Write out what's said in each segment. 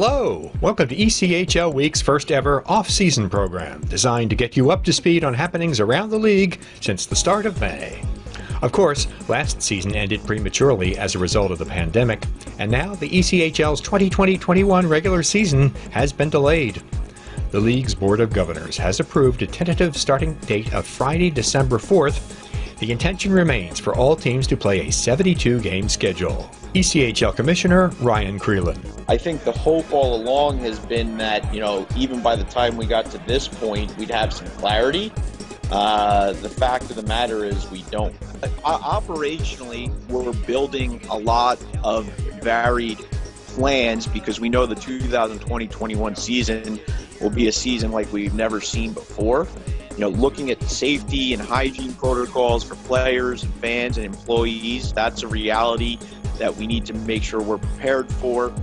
Hello! Welcome to ECHL Week's first ever off-season program, designed to get you up to speed on happenings around the league since the start of May. Of course, last season ended prematurely as a result of the pandemic, and now the ECHL's 2020-21 regular season has been delayed. The league's Board of Governors has approved a tentative starting date of Friday, December 4th. The intention remains for all teams to play a 72-game schedule. ECHL Commissioner Ryan Creelan. I think the hope all along has been that, even by the time we got to this point, we'd have some clarity. The fact of the matter is we don't. Operationally, we're building a lot of varied plans because we know the 2020-21 season will be a season like we've never seen before. Looking at safety and hygiene protocols for players and fans and employees, that's a reality that we need to make sure we're prepared for.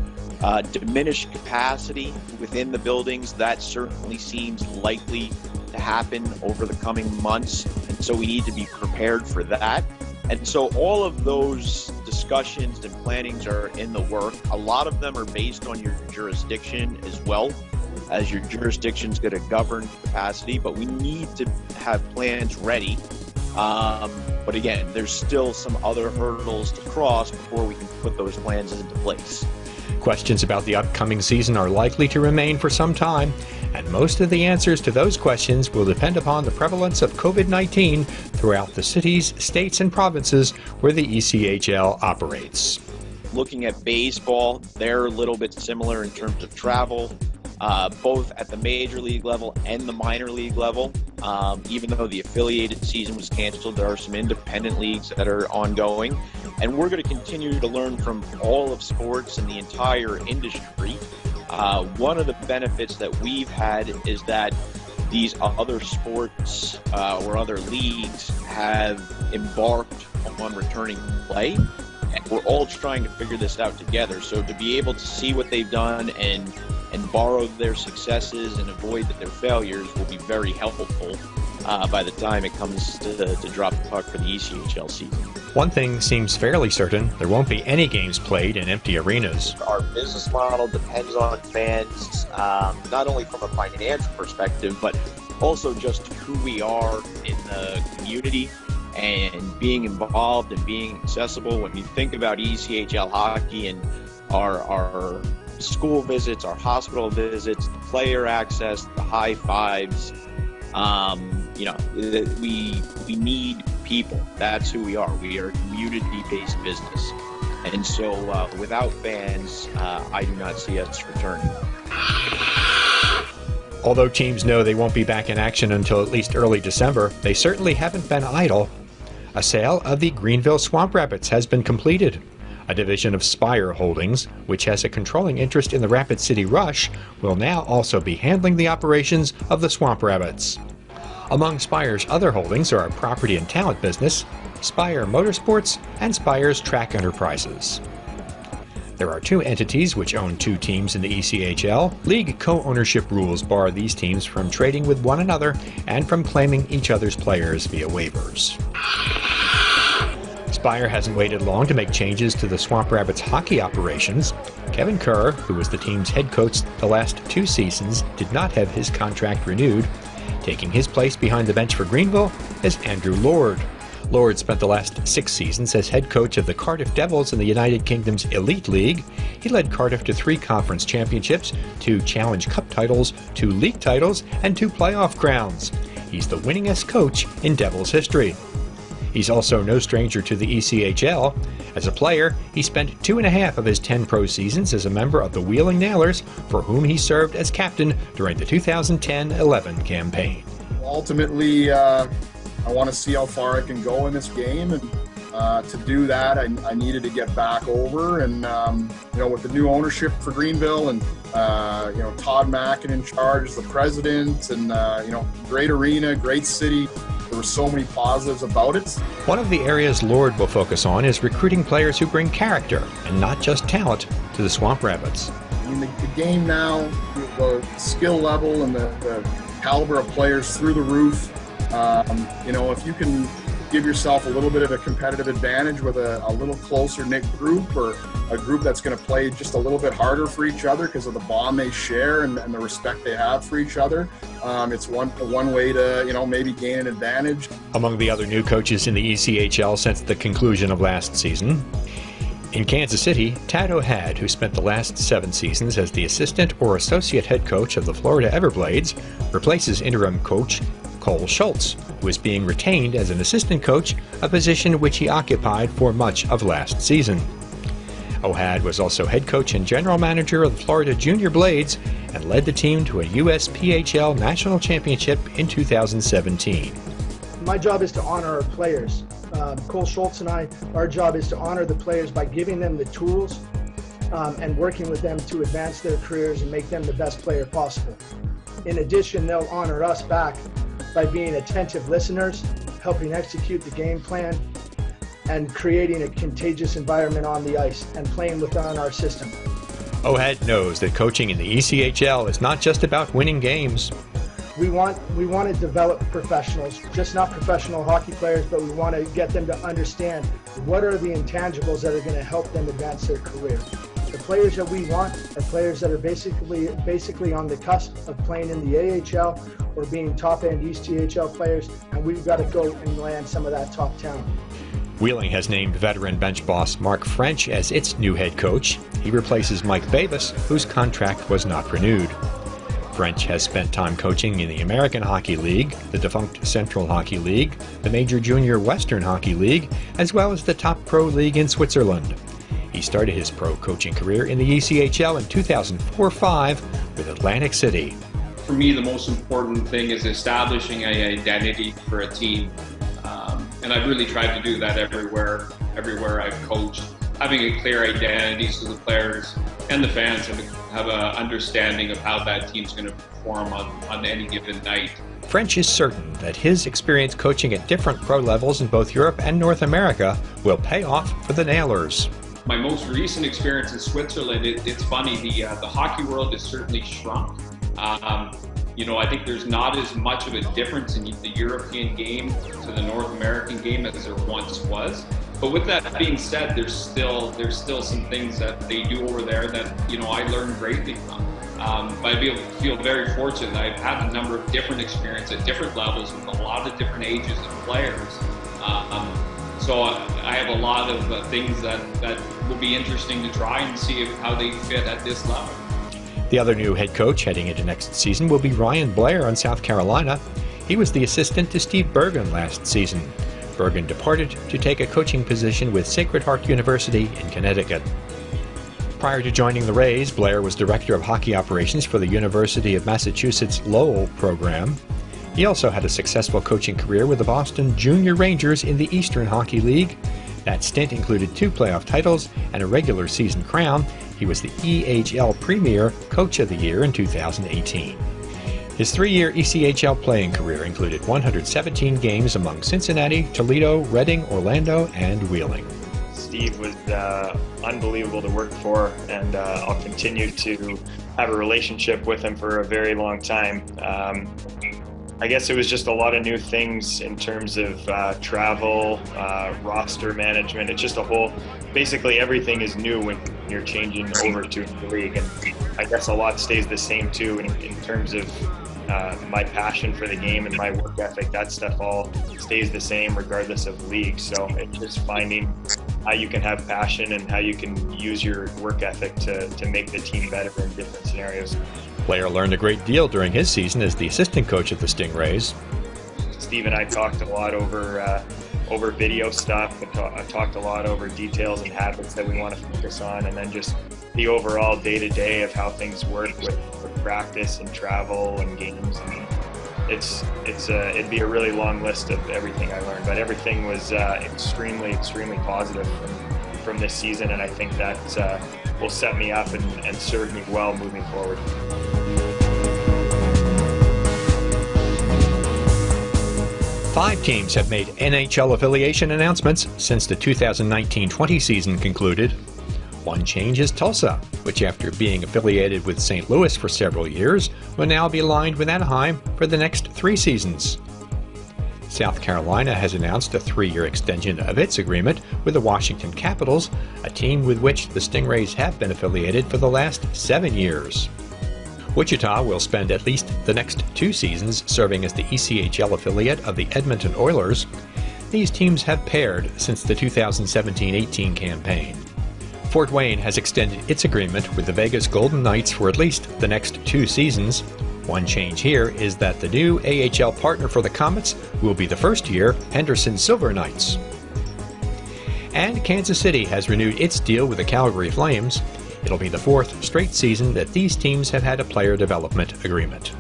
Diminished capacity within the buildings, that certainly seems likely to happen over the coming months, and so we need to be prepared for that. And so all of those discussions and plannings are in the work. A lot of them are based on your jurisdiction as well, as your jurisdiction's going to govern capacity, but we need to have plans ready. But again, there's still some other hurdles to cross before we can put those plans into place. Questions about the upcoming season are likely to remain for some time, and most of the answers to those questions will depend upon the prevalence of COVID-19 throughout the cities, states, and provinces where the ECHL operates. Looking at baseball, they're a little bit similar in terms of travel. Both at the major league level and the minor league level. Even though the affiliated season was canceled, there are some independent leagues that are ongoing. And we're going to continue to learn from all of sports and the entire industry. One of the benefits that we've had is that these other sports or other leagues have embarked on returning play. And we're all trying to figure this out together. So to be able to see what they've done and borrow their successes and avoid their failures will be very helpful by the time it comes to drop the puck for the ECHL season. One thing seems fairly certain: there won't be any games played in empty arenas. Our business model depends on fans, not only from a financial perspective, but also just who we are in the community and being involved and being accessible. When you think about ECHL hockey and our school visits, our hospital visits, the player access, the high fives, we need people. That's who we are. We are a community-based business. And so without fans, I do not see us returning. Although teams know they won't be back in action until at least early December, they certainly haven't been idle. A sale of the Greenville Swamp Rabbits has been completed. A division of Spire Holdings, which has a controlling interest in the Rapid City Rush, will now also be handling the operations of the Swamp Rabbits. Among Spire's other holdings are a property and talent business, Spire Motorsports, and Spire's Track Enterprises. There are two entities which own two teams in the ECHL. League co-ownership rules bar these teams from trading with one another and from claiming each other's players via waivers. Spire hasn't waited long to make changes to the Swamp Rabbits hockey operations. Kevin Kerr, who was the team's head coach the last two seasons, did not have his contract renewed. Taking his place behind the bench for Greenville is Andrew Lord. Lord spent the last 6 seasons as head coach of the Cardiff Devils in the United Kingdom's Elite League. He led Cardiff to 3 conference championships, 2 Challenge Cup titles, 2 league titles, and 2 playoff crowns. He's the winningest coach in Devils history. He's also no stranger to the ECHL. As a player, he spent 2.5 of his 10 pro seasons as a member of the Wheeling Nailers, for whom he served as captain during the 2010-11 campaign. Ultimately, I want to see how far I can go in this game, and to do that, I needed to get back over. And with the new ownership for Greenville, and Todd Mackin in charge as the president, and great arena, great city. There were so many positives about it. One of the areas Lord will focus on is recruiting players who bring character and not just talent to the Swamp Rabbits. I mean, the game now, the skill level and the caliber of players through the roof. If you can give yourself a little bit of a competitive advantage with a little closer knit group, or a group that's going to play just a little bit harder for each other because of the bond they share and the respect they have for each other. It's one way to, maybe gain an advantage. Among the other new coaches in the ECHL since the conclusion of last season, in Kansas City, Tad O'Had, who spent the last 7 seasons as the assistant or associate head coach of the Florida Everblades, replaces interim coach Cole Schultz, who is being retained as an assistant coach, a position which he occupied for much of last season. O'Had was also head coach and general manager of the Florida Junior Blades and led the team to a USPHL National Championship in 2017. My job is to honor our players. Cole Schultz and I, our job is to honor the players by giving them the tools and working with them to advance their careers and make them the best player possible. In addition, they'll honor us back by being attentive listeners, helping execute the game plan, and creating a contagious environment on the ice and playing within our system. O'Had knows that coaching in the ECHL is not just about winning games. We want to develop professionals, just not professional hockey players, but we want to get them to understand what are the intangibles that are going to help them advance their career. The players that we want are players that are basically on the cusp of playing in the AHL or being top-end ECHL players, and we've got to go and land some of that top talent. Wheeling has named veteran bench boss Mark French as its new head coach. He replaces Mike Babus, whose contract was not renewed. French has spent time coaching in the American Hockey League, the defunct Central Hockey League, the Major Junior Western Hockey League, as well as the top pro league in Switzerland. He started his pro coaching career in the ECHL in 2004-05 with Atlantic City. For me, the most important thing is establishing an identity for a team. And I've really tried to do that everywhere I've coached. Having a clear identity so the players and the fans have an understanding of how that team's going to perform on any given night. French is certain that his experience coaching at different pro levels in both Europe and North America will pay off for the Nailers. My most recent experience in Switzerland, it's funny, the hockey world has certainly shrunk. I think there's not as much of a difference in the European game to the North American game as there once was. But with that being said, there's still some things that they do over there that I learned greatly from. But I feel very fortunate that I've had a number of different experiences at different levels with a lot of different ages of players. So I have a lot of things that will be interesting to try and see how they fit at this level. The other new head coach heading into next season will be Ryan Blair in South Carolina. He was the assistant to Steve Bergen last season. Bergen departed to take a coaching position with Sacred Heart University in Connecticut. Prior to joining the Rays, Blair was director of hockey operations for the University of Massachusetts Lowell program. He also had a successful coaching career with the Boston Junior Rangers in the Eastern Hockey League. That stint included 2 playoff titles and a regular season crown. He was the EHL Premier Coach of the Year in 2018. His 3-year ECHL playing career included 117 games among Cincinnati, Toledo, Reading, Orlando, and Wheeling. Steve was unbelievable to work for, and I'll continue to have a relationship with him for a very long time. I guess it was just a lot of new things in terms of travel, roster management. It's just basically everything is new when you're changing over to the league. And I guess a lot stays the same too in terms of my passion for the game and my work ethic. That stuff all stays the same regardless of league. So it's just finding how you can have passion and how you can use your work ethic to make the team better in different scenarios. Blair learned a great deal during his season as the assistant coach of the Stingrays. Steve and I talked a lot over video stuff. I talked a lot over details and habits that we want to focus on, and then just the overall day-to-day of how things work with practice and travel and games. And it'd be a really long list of everything I learned, but everything was extremely positive from this season, and I think that will set me up and serve me well moving forward. Five teams have made NHL affiliation announcements since the 2019-20 season concluded. One change is Tulsa, which after being affiliated with St. Louis for several years, will now be aligned with Anaheim for the next 3 seasons. South Carolina has announced a 3-year extension of its agreement with the Washington Capitals, a team with which the Stingrays have been affiliated for the last 7 years. Wichita will spend at least the next 2 seasons serving as the ECHL affiliate of the Edmonton Oilers. These teams have paired since the 2017-18 campaign. Fort Wayne has extended its agreement with the Vegas Golden Knights for at least the next 2 seasons. One change here is that the new AHL partner for the Comets will be the first-year Henderson Silver Knights. And Kansas City has renewed its deal with the Calgary Flames. It'll be the 4th straight season that these teams have had a player development agreement.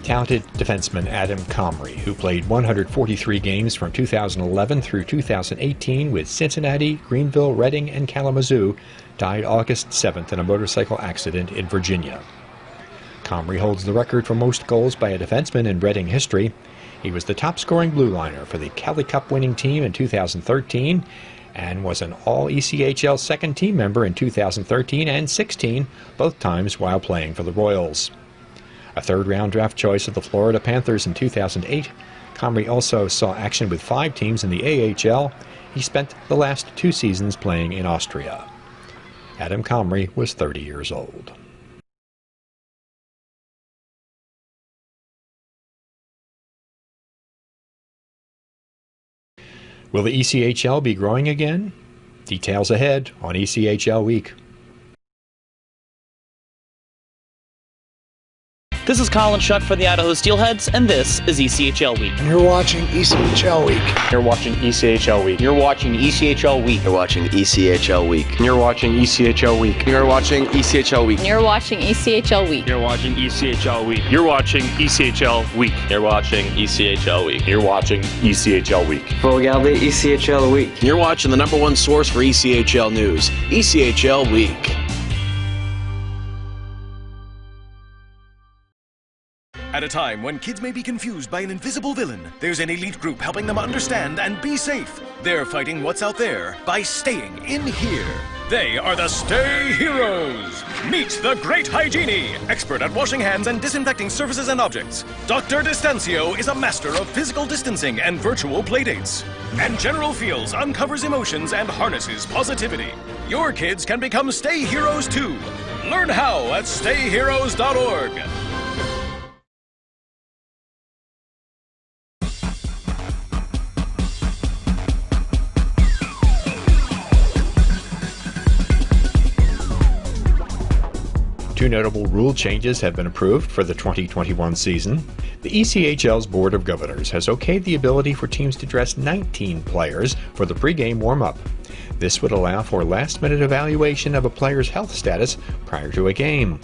Talented defenseman Adam Comrie, who played 143 games from 2011 through 2018 with Cincinnati, Greenville, Reading, and Kalamazoo, died August 7th in a motorcycle accident in Virginia. Comrie holds the record for most goals by a defenseman in Reading history. He was the top-scoring blue liner for the Kelly Cup winning team in 2013 and was an All-ECHL second team member in 2013 and 16, both times while playing for the Royals. A third-round draft choice of the Florida Panthers in 2008, Comrie also saw action with 5 teams in the AHL. He spent the last 2 seasons playing in Austria. Adam Comrie was 30 years old. Will the ECHL be growing again? Details ahead on ECHL Week. This is Colin Shutt for the Idaho Steelheads, and this is ECHL Week. And you're watching ECHL Week. You're watching ECHL Week. You're watching ECHL Week. You're watching ECHL Week. You're watching ECHL Week. You're watching ECHL Week. You're watching ECHL Week. You're watching ECHL Week. You're watching ECHL Week. You're watching ECHL Week. You're watching ECHL Week. Vous regardez ECHL Week. You're watching the #1 source for ECHL news, ECHL Week. At a time when kids may be confused by an invisible villain, there's an elite group helping them understand and be safe. They're fighting what's out there by staying in here. They are the Stay Heroes. Meet the Great Hygiene, expert at washing hands and disinfecting surfaces and objects. Dr. Distancio is a master of physical distancing and virtual playdates. And General Fields uncovers emotions and harnesses positivity. Your kids can become Stay Heroes too. Learn how at stayheroes.org. Two notable rule changes have been approved for the 2021 season. The ECHL's Board of Governors has okayed the ability for teams to dress 19 players for the pregame warm-up. This would allow for last-minute evaluation of a player's health status prior to a game.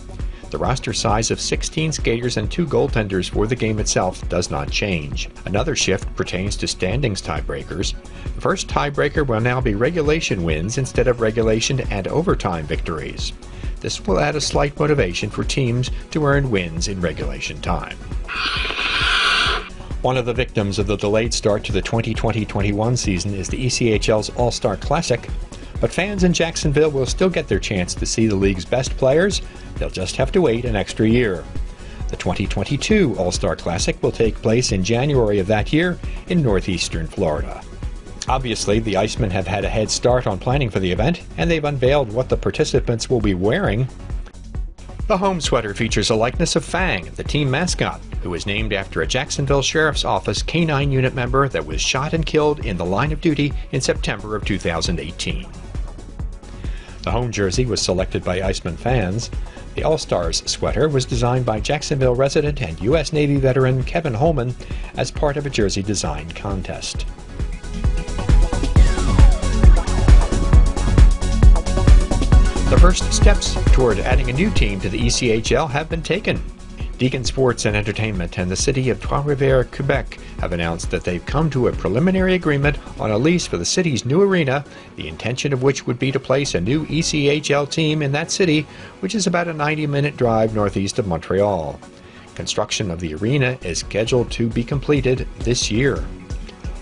The roster size of 16 skaters and 2 goaltenders for the game itself does not change. Another shift pertains to standings tiebreakers. The first tiebreaker will now be regulation wins instead of regulation and overtime victories. This will add a slight motivation for teams to earn wins in regulation time. One of the victims of the delayed start to the 2020-21 season is the ECHL's All-Star Classic, but fans in Jacksonville will still get their chance to see the league's best players. They'll just have to wait an extra year. The 2022 All-Star Classic will take place in January of that year in northeastern Florida. Obviously, the Icemen have had a head start on planning for the event, and they've unveiled what the participants will be wearing. The home sweater features a likeness of Fang, the team mascot, who was named after a Jacksonville Sheriff's Office K-9 unit member that was shot and killed in the line of duty in September of 2018. The home jersey was selected by Iceman fans. The All-Stars sweater was designed by Jacksonville resident and U.S. Navy veteran Kevin Holman as part of a jersey design contest. The first steps toward adding a new team to the ECHL have been taken. Deacon Sports and Entertainment and the city of Trois-Rivieres, Quebec have announced that they've come to a preliminary agreement on a lease for the city's new arena, the intention of which would be to place a new ECHL team in that city, which is about a 90-minute drive northeast of Montreal. Construction of the arena is scheduled to be completed this year.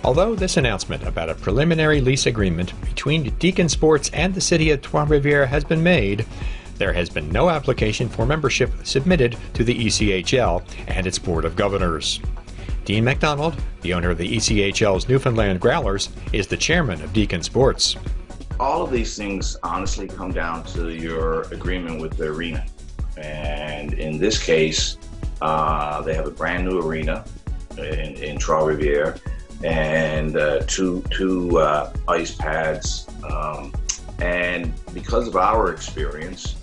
Although this announcement about a preliminary lease agreement between Deacon Sports and the city of Trois-Rivieres has been made, there has been no application for membership submitted to the ECHL and its Board of Governors. Dean MacDonald, the owner of the ECHL's Newfoundland Growlers, is the chairman of Deacon Sports. All of these things honestly come down to your agreement with the arena. And in this case, they have a brand new arena in Trois-Rivieres and two ice pads. And because of our experience,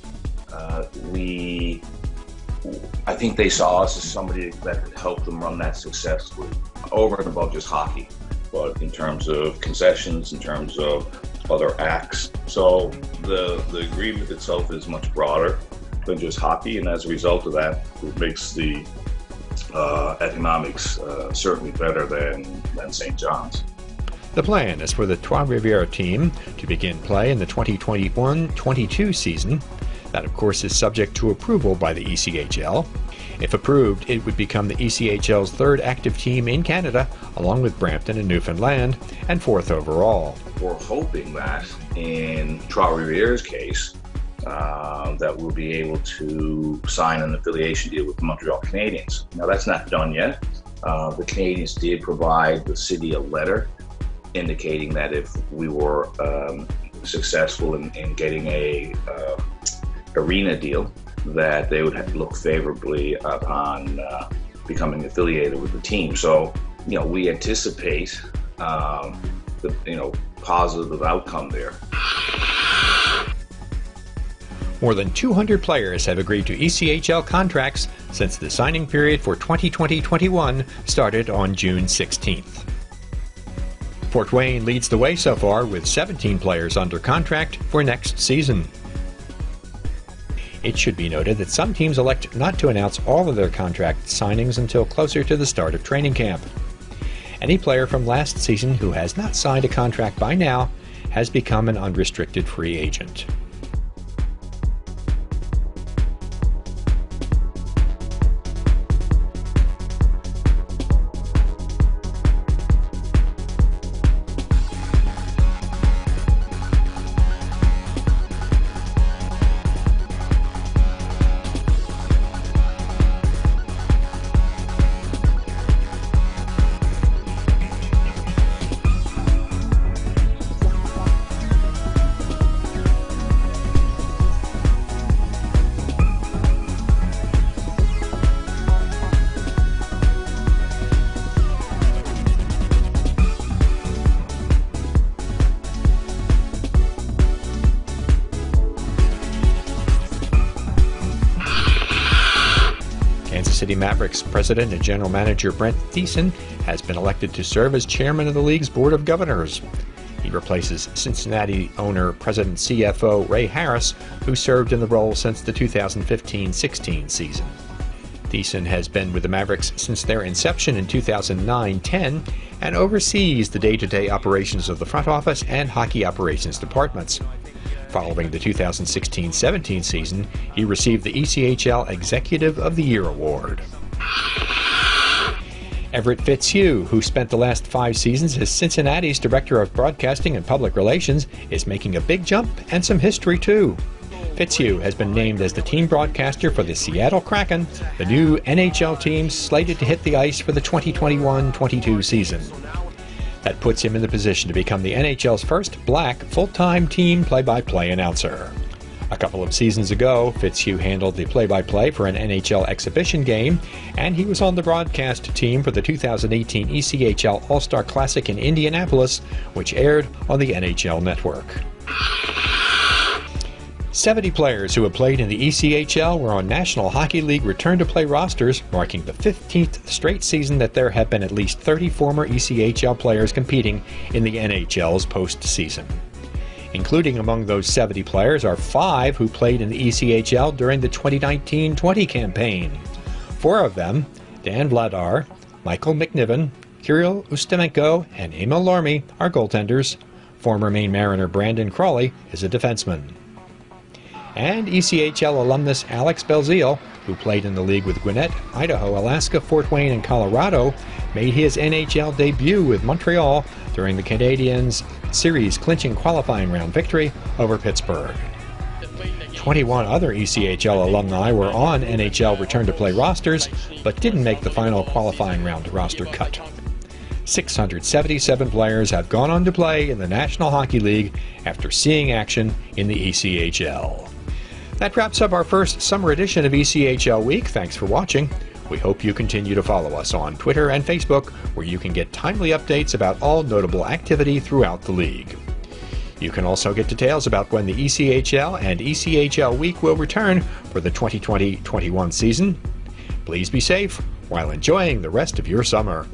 I think they saw us as somebody that could help them run that successfully, over and above just hockey, but in terms of concessions, in terms of other acts. So the agreement itself is much broader than just hockey, and as a result of that, it makes the economics certainly better than St. John's. The plan is for the Trois-Rivieres team to begin play in the 2021-22 season. That, of course, is subject to approval by the ECHL. If approved, it would become the ECHL's third active team in Canada, along with Brampton and Newfoundland, and fourth overall. We're hoping that in Trois-Rivieres' case, that we'll be able to sign an affiliation deal with the Montreal Canadiens. Now, that's not done yet. The Canadiens did provide the city a letter indicating that if we were successful in getting a arena deal, that they would have to look favorably upon becoming affiliated with the team. So, we anticipate the positive outcome there. More than 200 players have agreed to ECHL contracts since the signing period for 2020-21 started on June 16th. Fort Wayne leads the way so far with 17 players under contract for next season. It should be noted that some teams elect not to announce all of their contract signings until closer to the start of training camp. Any player from last season who has not signed a contract by now has become an unrestricted free agent. City Mavericks president and general manager Brent Thiessen has been elected to serve as chairman of the league's board of governors. He replaces Cincinnati owner, president, CFO Ray Harris, who served in the role since the 2015-16 season. Thiessen has been with the Mavericks since their inception in 2009-10 and oversees the day-to-day operations of the front office and hockey operations departments. Following the 2016-17 season, he received the ECHL Executive of the Year award. Everett Fitzhugh, who spent the last 5 seasons as Cincinnati's Director of Broadcasting and Public Relations, is making a big jump and some history too. Fitzhugh has been named as the team broadcaster for the Seattle Kraken, the new NHL team slated to hit the ice for the 2021-22 season. That puts him in the position to become the NHL's first black full-time team play-by-play announcer. A couple of seasons ago, Fitzhugh handled the play-by-play for an NHL exhibition game, and he was on the broadcast team for the 2018 ECHL All-Star Classic in Indianapolis, which aired on the NHL Network. 70 players who have played in the ECHL were on National Hockey League return-to-play rosters, marking the 15th straight season that there have been at least 30 former ECHL players competing in the NHL's postseason. Including among those 70 players are 5 who played in the ECHL during the 2019-20 campaign. 4 of them, Dan Vladar, Michael McNiven, Kirill Ustemenko, and Emil Lormy, are goaltenders. Former Maine Mariner Brandon Crawley is a defenseman. And ECHL alumnus Alex Belzile, who played in the league with Gwinnett, Idaho, Alaska, Fort Wayne, and Colorado, made his NHL debut with Montreal during the Canadiens' series-clinching qualifying round victory over Pittsburgh. 21 other ECHL alumni were on NHL return-to-play rosters, but didn't make the final qualifying round roster cut. 677 players have gone on to play in the National Hockey League after seeing action in the ECHL. That wraps up our first summer edition of ECHL Week. Thanks for watching. We hope you continue to follow us on Twitter and Facebook, where you can get timely updates about all notable activity throughout the league. You can also get details about when the ECHL and ECHL Week will return for the 2020-21 season. Please be safe while enjoying the rest of your summer.